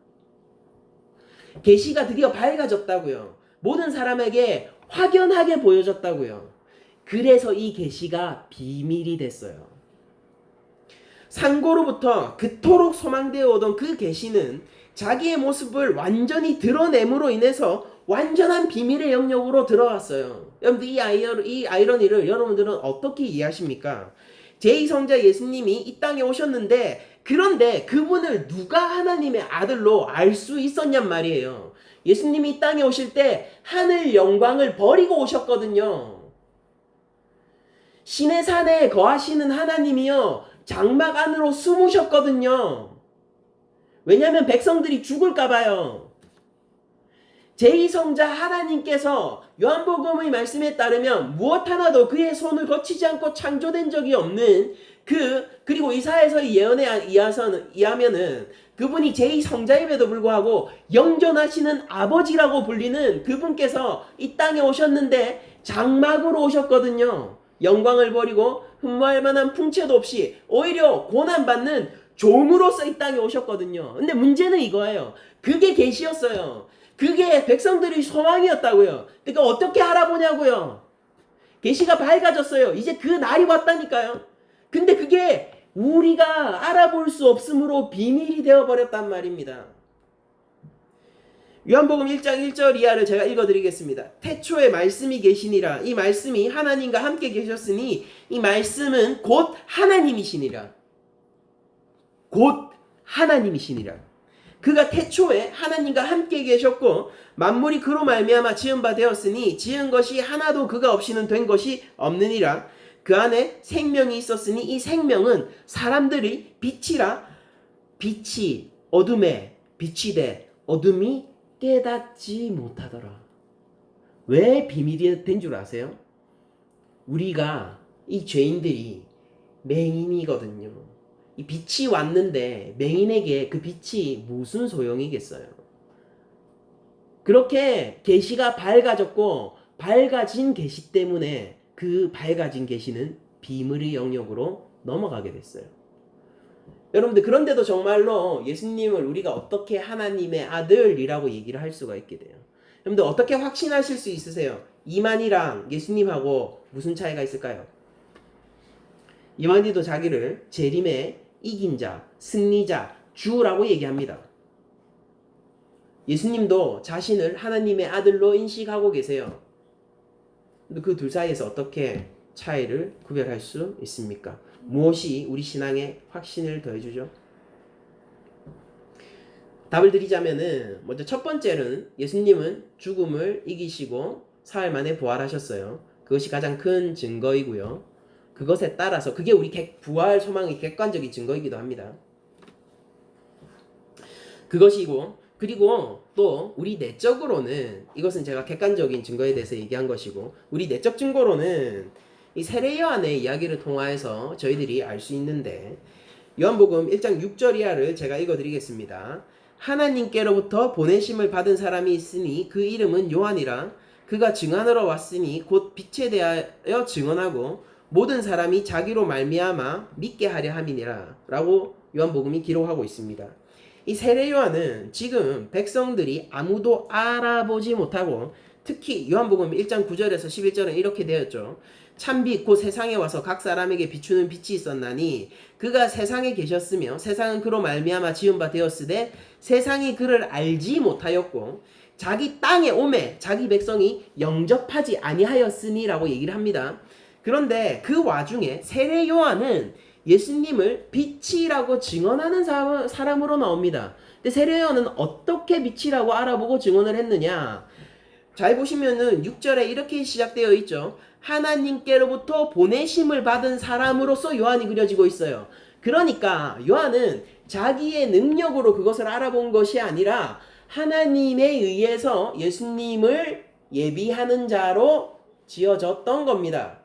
계시가 드디어 밝아졌다고요. 모든 사람에게 확연하게 보여졌다고요. 그래서 이 계시가 비밀이 됐어요. 상고로부터 그토록 소망되어 오던 그 계시는 자기의 모습을 완전히 드러냄으로 인해서 완전한 비밀의 영역으로 들어왔어요. 여러분들 이 아이러니를 여러분들은 어떻게 이해하십니까? 제2성자 예수님이 이 땅에 오셨는데 그런데 그분을 누가 하나님의 아들로 알 수 있었냔 말이에요. 예수님이 이 땅에 오실 때 하늘 영광을 버리고 오셨거든요. 신의 산에 거하시는 하나님이요 장막 안으로 숨으셨거든요. 왜냐하면 백성들이 죽을까봐요. 제2성자 하나님께서 요한복음의 말씀에 따르면 무엇 하나도 그의 손을 거치지 않고 창조된 적이 없는 그리고 이사야서의 예언에 의하면은 그분이 제2성자임에도 불구하고 영존하시는 아버지라고 불리는 그분께서 이 땅에 오셨는데 장막으로 오셨거든요. 영광을 버리고 흠모할 만한 풍채도 없이 오히려 고난받는 종으로서 이 땅에 오셨거든요. 근데 문제는 이거예요. 그게 계시였어요. 그게 백성들의 소망이었다고요. 그러니까 어떻게 알아보냐고요. 계시가 밝아졌어요. 이제 그 날이 왔다니까요. 근데 그게 우리가 알아볼 수 없으므로 비밀이 되어버렸단 말입니다. 요한복음 1장 1절 이하를 제가 읽어드리겠습니다. 태초에 말씀이 계시니라. 이 말씀이 하나님과 함께 계셨으니 이 말씀은 곧 하나님이시니라. 곧 하나님이시니라. 그가 태초에 하나님과 함께 계셨고 만물이 그로 말미암아 지은 바 되었으니 지은 것이 하나도 그가 없이는 된 것이 없느니라. 그 안에 생명이 있었으니 이 생명은 사람들의 빛이라. 빛이 어둠에 빛이 돼 어둠이 깨닫지 못하더라. 왜 비밀이 된 줄 아세요? 우리가 이 죄인들이 맹인이거든요. 이 빛이 왔는데 맹인에게 그 빛이 무슨 소용이겠어요? 그렇게 계시가 밝아졌고 밝아진 계시 때문에 그 밝아진 계시는 비밀의 영역으로 넘어가게 됐어요. 여러분들 그런데도 정말로 예수님을 우리가 어떻게 하나님의 아들이라고 얘기를 할 수가 있게 돼요? 여러분들 어떻게 확신하실 수 있으세요? 이만희랑 예수님하고 무슨 차이가 있을까요? 이만희도 자기를 재림에 이긴 자, 승리자, 주라고 얘기합니다. 예수님도 자신을 하나님의 아들로 인식하고 계세요. 근데 그 둘 사이에서 어떻게 차이를 구별할 수 있습니까? 무엇이 우리 신앙에 확신을 더해주죠? 답을 드리자면은 먼저 첫 번째는 예수님은 죽음을 이기시고 사흘 만에 부활하셨어요. 그것이 가장 큰 증거이고요. 그것에 따라서 그게 우리 부활 소망의 객관적인 증거이기도 합니다. 그것이고 그리고 또 우리 내적으로는 이것은 제가 객관적인 증거에 대해서 얘기한 것이고 우리 내적 증거로는 이 세례 요한의 이야기를 통하여서 저희들이 알 수 있는데 요한복음 1장 6절 이하를 제가 읽어드리겠습니다. 하나님께로부터 보내심을 받은 사람이 있으니 그 이름은 요한이라. 그가 증언하러 왔으니 곧 빛에 대하여 증언하고 모든 사람이 자기로 말미암아 믿게 하려 함이니라 라고 요한복음이 기록하고 있습니다. 이 세례 요한은 지금 백성들이 아무도 알아보지 못하고 특히 요한복음 1장 9절에서 11절은 이렇게 되었죠. 참빛 곧 세상에 와서 각 사람에게 비추는 빛이 있었나니 그가 세상에 계셨으며 세상은 그로 말미암아 지은 바 되었으되 세상이 그를 알지 못하였고 자기 땅에 오매 자기 백성이 영접하지 아니하였으니라고 얘기를 합니다. 그런데 그 와중에 세례 요한은 예수님을 빛이라고 증언하는 사람으로 나옵니다. 근데 세례 요한은 어떻게 빛이라고 알아보고 증언을 했느냐? 잘 보시면은 6절에 이렇게 시작되어 있죠. 하나님께로부터 보내심을 받은 사람으로서 요한이 그려지고 있어요. 그러니까 요한은 자기의 능력으로 그것을 알아본 것이 아니라 하나님에 의해서 예수님을 예비하는 자로 지어졌던 겁니다.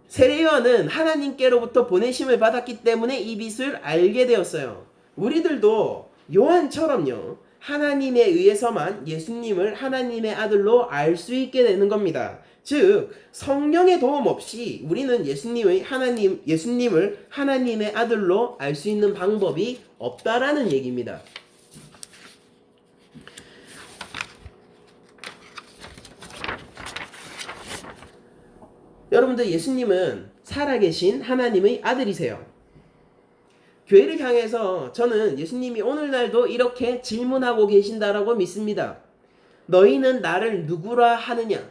세례 요한은 하나님께로부터 보내심을 받았기 때문에 이 빛을 알게 되었어요. 우리들도 요한처럼요. 하나님에 의해서만 예수님을 하나님의 아들로 알 수 있게 되는 겁니다. 즉 성령의 도움 없이 우리는 예수님을 하나님의 아들로 알 수 있는 방법이 없다라는 얘기입니다. 여러분들 예수님은 살아계신 하나님의 아들이세요. 교회를 향해서 저는 예수님이 오늘날도 이렇게 질문하고 계신다라고 믿습니다. 너희는 나를 누구라 하느냐?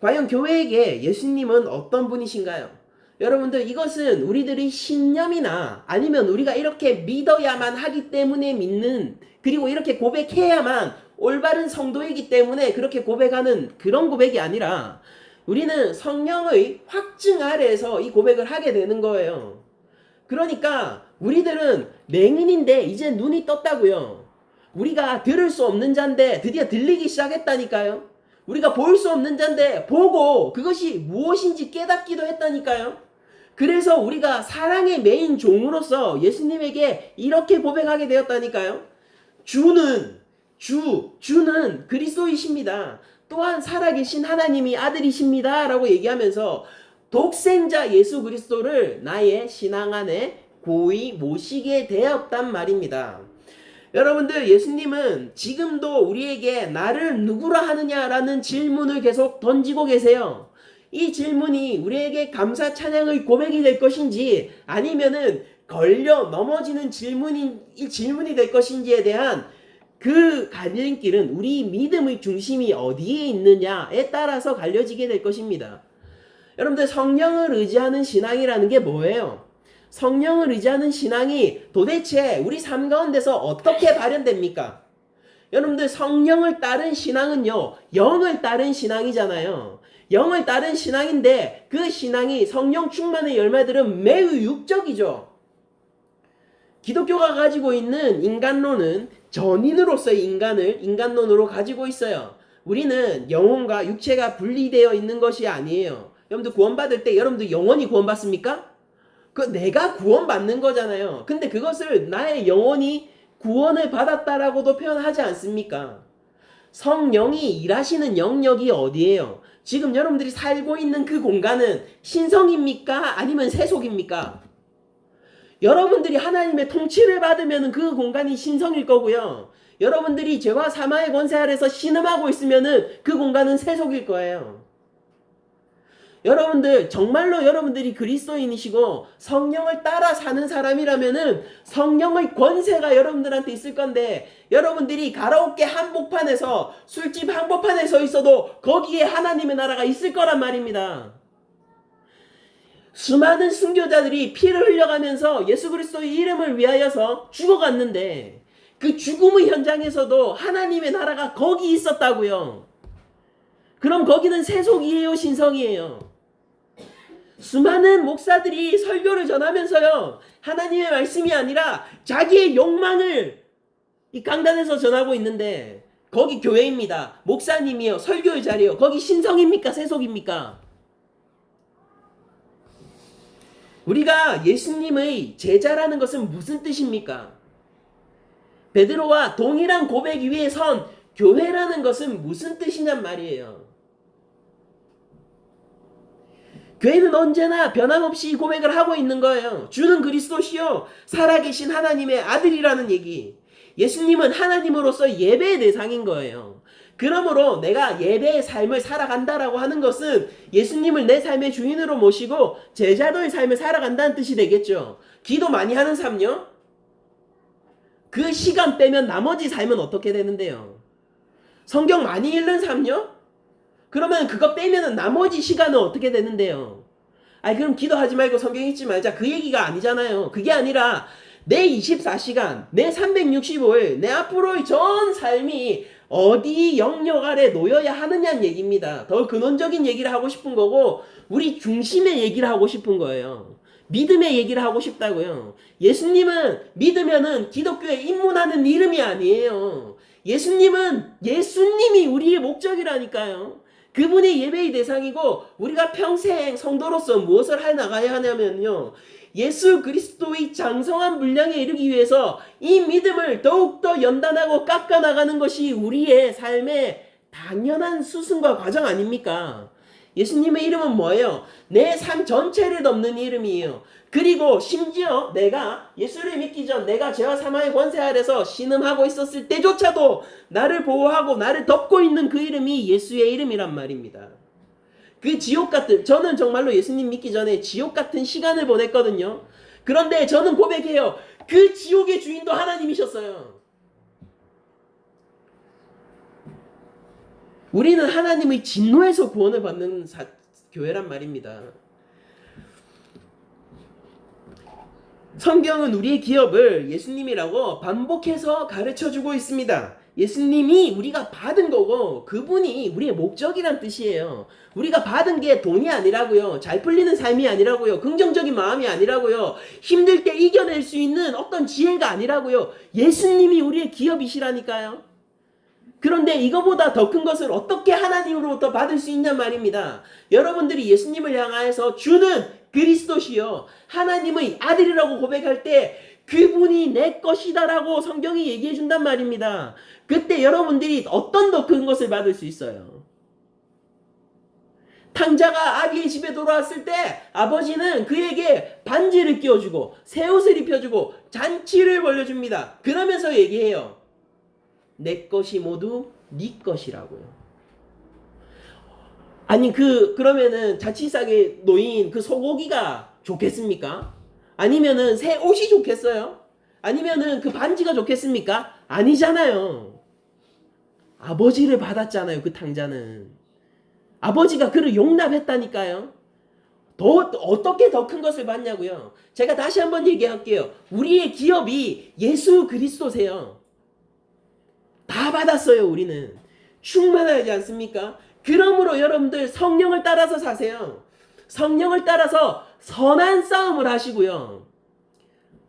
과연 교회에게 예수님은 어떤 분이신가요? 여러분들 이것은 우리들의 신념이나 아니면 우리가 이렇게 믿어야만 하기 때문에 믿는 그리고 이렇게 고백해야만 올바른 성도이기 때문에 그렇게 고백하는 그런 고백이 아니라 우리는 성령의 확증 아래에서 이 고백을 하게 되는 거예요. 그러니까 우리들은 맹인인데 이제 눈이 떴다고요. 우리가 들을 수 없는 자인데 드디어 들리기 시작했다니까요. 우리가 볼 수 없는 자인데 보고 그것이 무엇인지 깨닫기도 했다니까요. 그래서 우리가 사랑의 메인 종으로서 예수님에게 이렇게 고백하게 되었다니까요. 주는 그리스도이십니다. 또한 살아계신 하나님이 아들이십니다 라고 얘기하면서 독생자 예수 그리스도를 나의 신앙 안에 고이 모시게 되었단 말입니다. 여러분들 예수님은 지금도 우리에게 나를 누구라 하느냐라는 질문을 계속 던지고 계세요. 이 질문이 우리에게 감사 찬양의 고백이 될 것인지 아니면은 걸려 넘어지는 질문이 될 것인지에 대한 그 갈림길은 우리 믿음의 중심이 어디에 있느냐에 따라서 갈려지게 될 것입니다. 여러분들 성령을 의지하는 신앙이라는 게 뭐예요? 성령을 의지하는 신앙이 도대체 우리 삶 가운데서 어떻게 발현됩니까? 여러분들 성령을 따른 신앙은요, 영을 따른 신앙이잖아요. 영을 따른 신앙인데 그 신앙이 성령 충만의 열매들은 매우 육적이죠. 기독교가 가지고 있는 인간론은 전인으로서의 인간을 인간론으로 가지고 있어요. 우리는 영혼과 육체가 분리되어 있는 것이 아니에요. 여러분들 구원받을 때 여러분들 영원히 구원받습니까? 그 내가 구원받는 거잖아요. 근데 그것을 나의 영혼이 구원을 받았다라고도 표현하지 않습니까? 성령이 일하시는 영역이 어디예요? 지금 여러분들이 살고 있는 그 공간은 신성입니까? 아니면 세속입니까? 여러분들이 하나님의 통치를 받으면 그 공간이 신성일 거고요. 여러분들이 죄와 사망의 권세 아래서 신음하고 있으면 그 공간은 세속일 거예요. 여러분들 정말로 여러분들이 그리스도인이시고 성령을 따라 사는 사람이라면 성령의 권세가 여러분들한테 있을 건데 여러분들이 가라오케 한복판에서 술집 한복판에 서 있어도 거기에 하나님의 나라가 있을 거란 말입니다. 수많은 순교자들이 피를 흘려가면서 예수 그리스도의 이름을 위하여서 죽어갔는데 그 죽음의 현장에서도 하나님의 나라가 거기 있었다고요. 그럼 거기는 세속이에요, 신성이에요? 수많은 목사들이 설교를 전하면서요, 하나님의 말씀이 아니라 자기의 욕망을 이 강단에서 전하고 있는데 거기 교회입니다. 목사님이요, 설교의 자리요. 거기 신성입니까, 세속입니까? 우리가 예수님의 제자라는 것은 무슨 뜻입니까? 베드로와 동일한 고백 위에 선 교회라는 것은 무슨 뜻이냔 말이에요. 교회는 언제나 변함없이 고백을 하고 있는 거예요. 주는 그리스도시요 살아계신 하나님의 아들이라는 얘기. 예수님은 하나님으로서 예배의 대상인 거예요. 그러므로 내가 예배의 삶을 살아간다라고 하는 것은 예수님을 내 삶의 주인으로 모시고 제자도의 삶을 살아간다는 뜻이 되겠죠. 기도 많이 하는 삶요? 그 시간 빼면 나머지 삶은 어떻게 되는데요? 성경 많이 읽는 삶요? 그러면 그거 빼면은 나머지 시간은 어떻게 되는데요? 아니 그럼 기도하지 말고 성경 읽지 말자 그 얘기가 아니잖아요. 그게 아니라 내 24시간, 내 365일, 내 앞으로의 전 삶이 어디 영역 아래 놓여야 하느냐는 얘기입니다. 더 근원적인 얘기를 하고 싶은 거고 우리 중심의 얘기를 하고 싶은 거예요. 믿음의 얘기를 하고 싶다고요. 예수님은 믿으면은 기독교에 입문하는 이름이 아니에요. 예수님이 우리의 목적이라니까요. 그분이 예배의 대상이고 우리가 평생 성도로서 무엇을 해 나가야 하냐면요. 예수 그리스도의 장성한 분량에 이르기 위해서 이 믿음을 더욱더 연단하고 깎아나가는 것이 우리의 삶의 당연한 수순과 과정 아닙니까? 예수님의 이름은 뭐예요? 내 삶 전체를 덮는 이름이에요. 그리고 심지어 내가 예수를 믿기 전 내가 죄와 사망의 권세 아래서 신음하고 있었을 때조차도 나를 보호하고 나를 덮고 있는 그 이름이 예수의 이름이란 말입니다. 그 지옥 같은, 저는 정말로 예수님 믿기 전에 지옥 같은 시간을 보냈거든요. 그런데 저는 고백해요. 그 지옥의 주인도 하나님이셨어요. 우리는 하나님의 진노에서 구원을 받는 교회란 말입니다. 성경은 우리의 기업을 예수님이라고 반복해서 가르쳐주고 있습니다. 예수님이 우리가 받은 거고 그분이 우리의 목적이란 뜻이에요. 우리가 받은 게 돈이 아니라고요. 잘 풀리는 삶이 아니라고요. 긍정적인 마음이 아니라고요. 힘들 때 이겨낼 수 있는 어떤 지혜가 아니라고요. 예수님이 우리의 기업이시라니까요. 그런데 이거보다 더 큰 것을 어떻게 하나님으로부터 받을 수 있냔 말입니다. 여러분들이 예수님을 향하여서 주는 그리스도시요 하나님의 아들이라고 고백할 때 그분이 내 것이다라고 성경이 얘기해 준단 말입니다. 그때 여러분들이 어떤 더 큰 것을 받을 수 있어요? 탕자가 아비의 집에 돌아왔을 때 아버지는 그에게 반지를 끼워주고 새 옷을 입혀주고 잔치를 벌려줍니다. 그러면서 얘기해요. 내 것이 모두 네 것이라고요. 아니 그러면은 자취상에 놓인 그 소고기가 좋겠습니까? 아니면은 새 옷이 좋겠어요? 아니면은 그 반지가 좋겠습니까? 아니잖아요. 아버지를 받았잖아요. 그 탕자는. 아버지가 그를 용납했다니까요. 어떻게 더 큰 것을 받냐고요. 제가 다시 한번 얘기할게요. 우리의 기업이 예수 그리스도세요. 다 받았어요. 우리는 충만하지 않습니까? 그러므로 여러분들 성령을 따라서 사세요. 성령을 따라서 선한 싸움을 하시고요.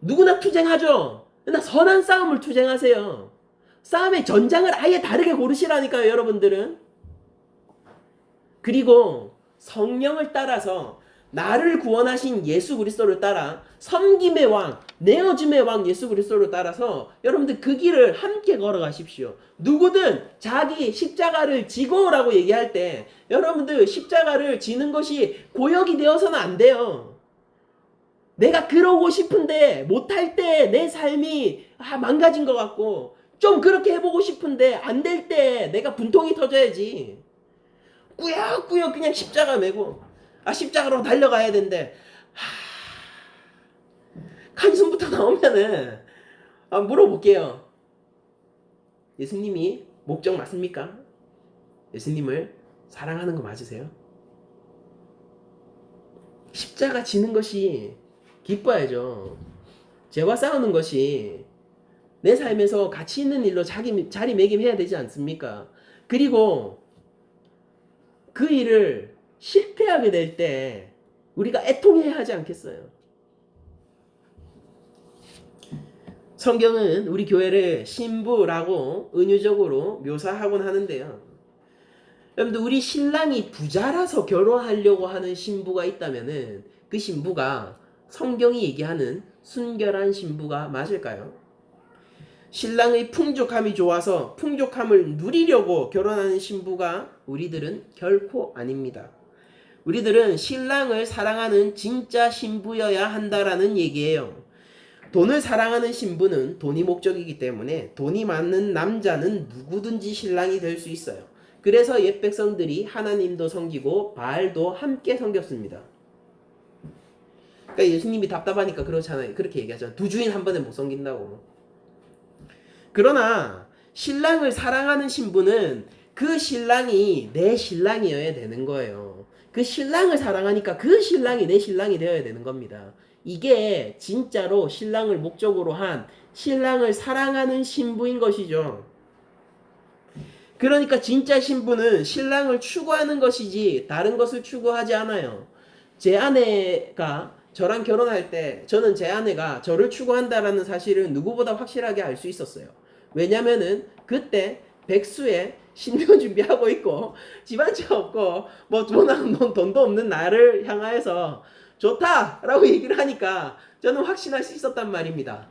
누구나 투쟁하죠. 그러나 선한 싸움을 투쟁하세요. 싸움의 전장을 아예 다르게 고르시라니까요. 여러분들은. 그리고 성령을 따라서 나를 구원하신 예수 그리스도를 따라 섬김의 왕, 내어줌의 왕 예수 그리스도를 따라서 여러분들 그 길을 함께 걸어가십시오. 누구든 자기 십자가를 지고라고 얘기할 때 여러분들 십자가를 지는 것이 고역이 되어서는 안 돼요. 내가 그러고 싶은데 못할 때 내 삶이 망가진 것 같고 좀 그렇게 해보고 싶은데 안 될 때 내가 분통이 터져야지. 꾸역꾸역 그냥 십자가 메고 십자가로 달려가야 된대. 한숨부터 나오면은 물어볼게요. 예수님이 목적 맞습니까? 예수님을 사랑하는 거 맞으세요? 십자가 지는 것이 기뻐야죠. 죄와 싸우는 것이 내 삶에서 가치 있는 일로 자리매김해야 되지 않습니까? 그리고 그 일을 실패하게 될 때 우리가 애통해야 하지 않겠어요? 성경은 우리 교회를 신부라고 은유적으로 묘사하곤 하는데요. 여러분들 우리 신랑이 부자라서 결혼하려고 하는 신부가 있다면은 그 신부가 성경이 얘기하는 순결한 신부가 맞을까요? 신랑의 풍족함이 좋아서 풍족함을 누리려고 결혼하는 신부가 우리들은 결코 아닙니다. 우리들은 신랑을 사랑하는 진짜 신부여야 한다라는 얘기예요. 돈을 사랑하는 신부는 돈이 목적이기 때문에 돈이 많은 남자는 누구든지 신랑이 될 수 있어요. 그래서 옛 백성들이 하나님도 섬기고 바알도 함께 섬겼습니다. 그러니까 예수님이 답답하니까 그렇잖아요. 그렇게 얘기하잖아요. 두 주인 한 번에 못 섬긴다고. 그러나 신랑을 사랑하는 신부는 그 신랑이 내 신랑이어야 되는 거예요. 그 신랑을 사랑하니까 그 신랑이 내 신랑이 되어야 되는 겁니다. 이게 진짜로 신랑을 목적으로 한 신랑을 사랑하는 신부인 것이죠. 그러니까 진짜 신부는 신랑을 추구하는 것이지 다른 것을 추구하지 않아요. 제 아내가 저랑 결혼할 때 저는 제 아내가 저를 추구한다라는 사실을 누구보다 확실하게 알 수 있었어요. 왜냐면은 그때 백수에 신혼 준비하고 있고 집안차 없고 뭐 돈도 없는 나를 향하여서 좋다라고 얘기를 하니까 저는 확신할 수 있었단 말입니다.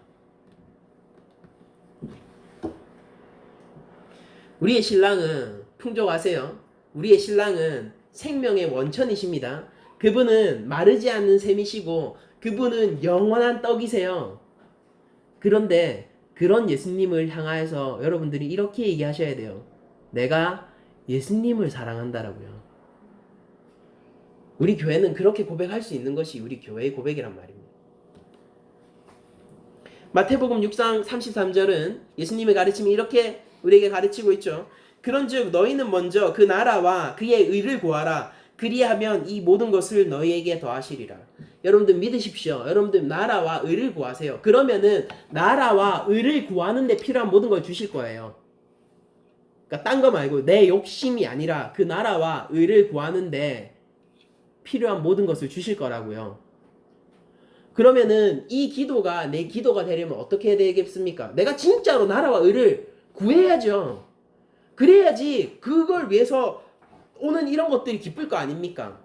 우리의 신랑은 풍족 아세요? 우리의 신랑은 생명의 원천이십니다. 그분은 마르지 않는 셈이시고 그분은 영원한 떡이세요. 그런데 그런 예수님을 향하여서 여러분들이 이렇게 얘기하셔야 돼요. 내가 예수님을 사랑한다라고요. 우리 교회는 그렇게 고백할 수 있는 것이 우리 교회의 고백이란 말입니다. 마태복음 6장 33절은 예수님의 가르침이 이렇게 우리에게 가르치고 있죠. 그런즉 너희는 먼저 그 나라와 그의 의를 구하라. 그리하면 이 모든 것을 너희에게 더하시리라. 여러분들 믿으십시오. 여러분들 나라와 의를 구하세요. 그러면은 나라와 의를 구하는 데 필요한 모든 걸 주실 거예요. 그러니까 딴 거 말고 내 욕심이 아니라 그 나라와 의를 구하는데 필요한 모든 것을 주실 거라고요. 그러면은 이 기도가 내 기도가 되려면 어떻게 해야 되겠습니까? 내가 진짜로 나라와 의를 구해야죠. 그래야지 그걸 위해서 오는 이런 것들이 기쁠 거 아닙니까?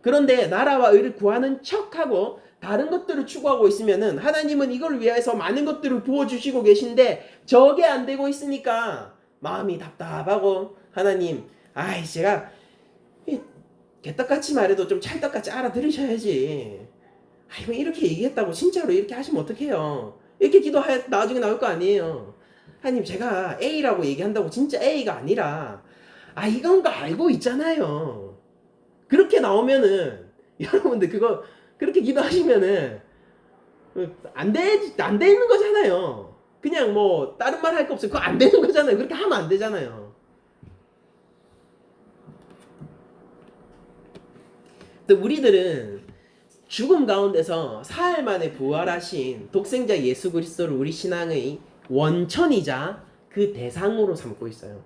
그런데 나라와 의를 구하는 척하고 다른 것들을 추구하고 있으면은 하나님은 이걸 위해서 많은 것들을 부어주시고 계신데 저게 안 되고 있으니까 마음이 답답하고 하나님 아이 제가 개떡같이 말해도 좀 찰떡같이 알아들으셔야지. 아이고 이렇게 얘기했다고 진짜로 이렇게 하시면 어떡해요. 이렇게 기도해 나중에 나올 거 아니에요. 하나님 제가 A라고 얘기한다고 진짜 A가 아니라 이건 거 알고 있잖아요. 그렇게 나오면은 여러분들 그거 그렇게 기도하시면은 안 되는 거잖아요. 그냥 뭐 다른 말 할 거 없어요. 그거 안 되는 거잖아요. 그렇게 하면 안 되잖아요. 근데 우리들은 죽음 가운데서 사흘 만에 부활하신 독생자 예수 그리스도를 우리 신앙의 원천이자 그 대상으로 삼고 있어요.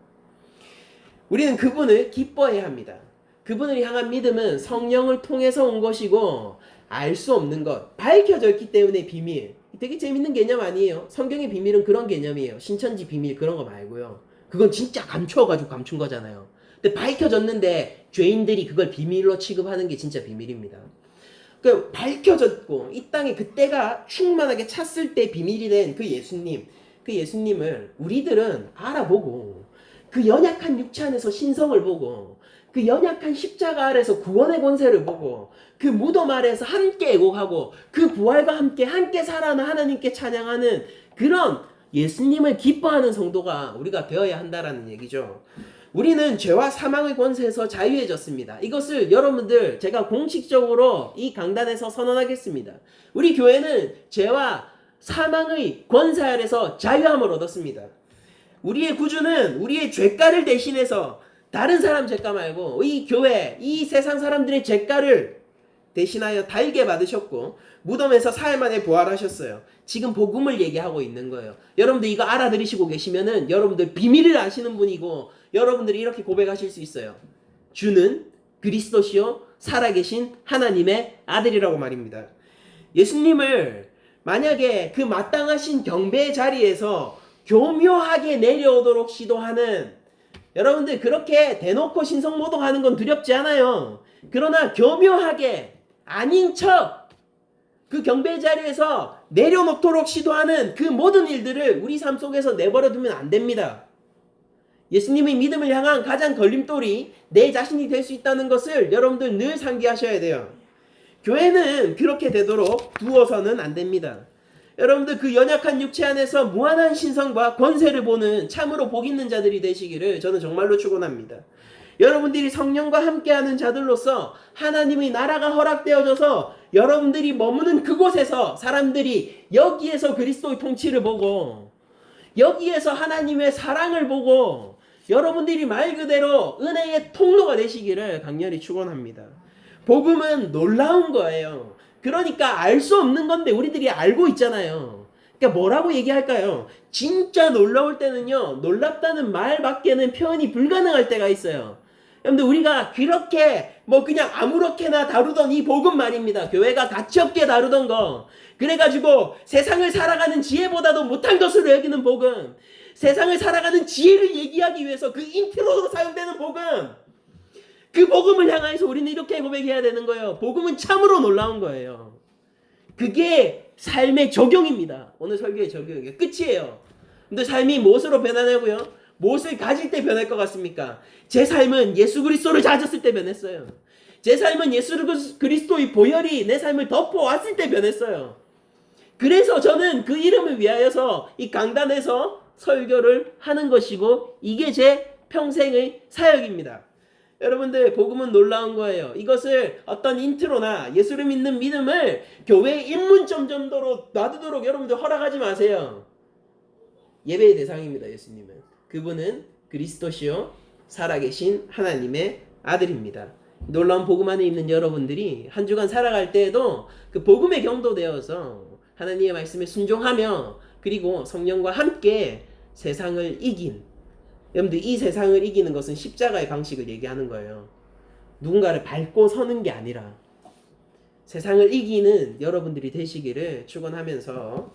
우리는 그분을 기뻐해야 합니다. 그분을 향한 믿음은 성령을 통해서 온 것이고 알 수 없는 것, 밝혀졌기 때문에 비밀. 되게 재밌는 개념 아니에요. 성경의 비밀은 그런 개념이에요. 신천지 비밀 그런 거 말고요. 그건 진짜 감추어가지고 감춘 거잖아요. 근데 밝혀졌는데 죄인들이 그걸 비밀로 취급하는 게 진짜 비밀입니다. 그 밝혀졌고 이 땅에 그때가 충만하게 찼을 때 비밀이 된 그 예수님, 그 예수님을 우리들은 알아보고 그 연약한 육체 안에서 신성을 보고 그 연약한 십자가 아래서 구원의 권세를 보고 그 무덤 아래에서 함께 애곡하고 그 부활과 함께 살아가는 하나님께 찬양하는 그런 예수님을 기뻐하는 성도가 우리가 되어야 한다라는 얘기죠. 우리는 죄와 사망의 권세에서 자유해졌습니다. 이것을 여러분들 제가 공식적으로 이 강단에서 선언하겠습니다. 우리 교회는 죄와 사망의 권세 아래서 자유함을 얻었습니다. 우리의 구주는 우리의 죄가를 대신해서 다른 사람 죄가 말고 이 교회, 이 세상 사람들의 죄가를 대신하여 달게 받으셨고 무덤에서 사흘 만에 부활하셨어요. 지금 복음을 얘기하고 있는 거예요. 여러분들 이거 알아들으시고 계시면은 여러분들 비밀을 아시는 분이고 여러분들이 이렇게 고백하실 수 있어요. 주는 그리스도시요 살아계신 하나님의 아들이라고 말입니다. 예수님을 만약에 그 마땅하신 경배의 자리에서 교묘하게 내려오도록 시도하는 여러분들 그렇게 대놓고 신성모독하는 건 두렵지 않아요. 그러나 교묘하게 아닌 척 그 경배 자리에서 내려놓도록 시도하는 그 모든 일들을 우리 삶 속에서 내버려 두면 안 됩니다. 예수님의 믿음을 향한 가장 걸림돌이 내 자신이 될 수 있다는 것을 여러분들 늘 상기하셔야 돼요. 교회는 그렇게 되도록 두어서는 안 됩니다. 여러분들 그 연약한 육체 안에서 무한한 신성과 권세를 보는 참으로 복 있는 자들이 되시기를 저는 정말로 축원합니다. 여러분들이 성령과 함께하는 자들로서 하나님의 나라가 허락되어져서 여러분들이 머무는 그곳에서 사람들이 여기에서 그리스도의 통치를 보고 여기에서 하나님의 사랑을 보고 여러분들이 말 그대로 은혜의 통로가 되시기를 강렬히 축원합니다. 복음은 놀라운 거예요. 그러니까 알 수 없는 건데 우리들이 알고 있잖아요. 그러니까 뭐라고 얘기할까요? 진짜 놀라울 때는요, 놀랍다는 말밖에는 표현이 불가능할 때가 있어요. 여러분들 우리가 그렇게 뭐 그냥 아무렇게나 다루던 이 복음 말입니다. 교회가 가치없게 다루던 거, 그래가지고 세상을 살아가는 지혜보다도 못한 것으로 여기는 복음, 세상을 살아가는 지혜를 얘기하기 위해서 그 인트로로 사용되는 복음, 그 복음을 향해서 우리는 이렇게 고백해야 되는 거예요. 복음은 참으로 놀라운 거예요. 그게 삶의 적용입니다. 오늘 설교의 적용이에요. 끝이에요. 근데 삶이 무엇으로 변하냐고요? 무엇을 가질 때 변할 것 같습니까? 제 삶은 예수 그리스도를 가졌을 때 변했어요. 제 삶은 예수 그리스도의 보혈이 내 삶을 덮어왔을 때 변했어요. 그래서 저는 그 이름을 위하여서 이 강단에서 설교를 하는 것이고 이게 제 평생의 사역입니다. 여러분들 복음은 놀라운 거예요. 이것을 어떤 인트로나 예수를 믿는 믿음을 교회의 입문점 정도로 놔두도록 여러분들 허락하지 마세요. 예배의 대상입니다. 예수님은. 그분은 그리스도시요 살아계신 하나님의 아들입니다. 놀라운 복음 안에 있는 여러분들이 한 주간 살아갈 때에도 그 복음에 경도되어서 하나님의 말씀에 순종하며 그리고 성령과 함께 세상을 이긴, 여러분들 이 세상을 이기는 것은 십자가의 방식을 얘기하는 거예요. 누군가를 밟고 서는 게 아니라 세상을 이기는 여러분들이 되시기를 축원하면서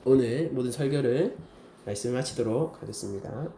오늘 모든 설교를 말씀을 마치도록 하겠습니다.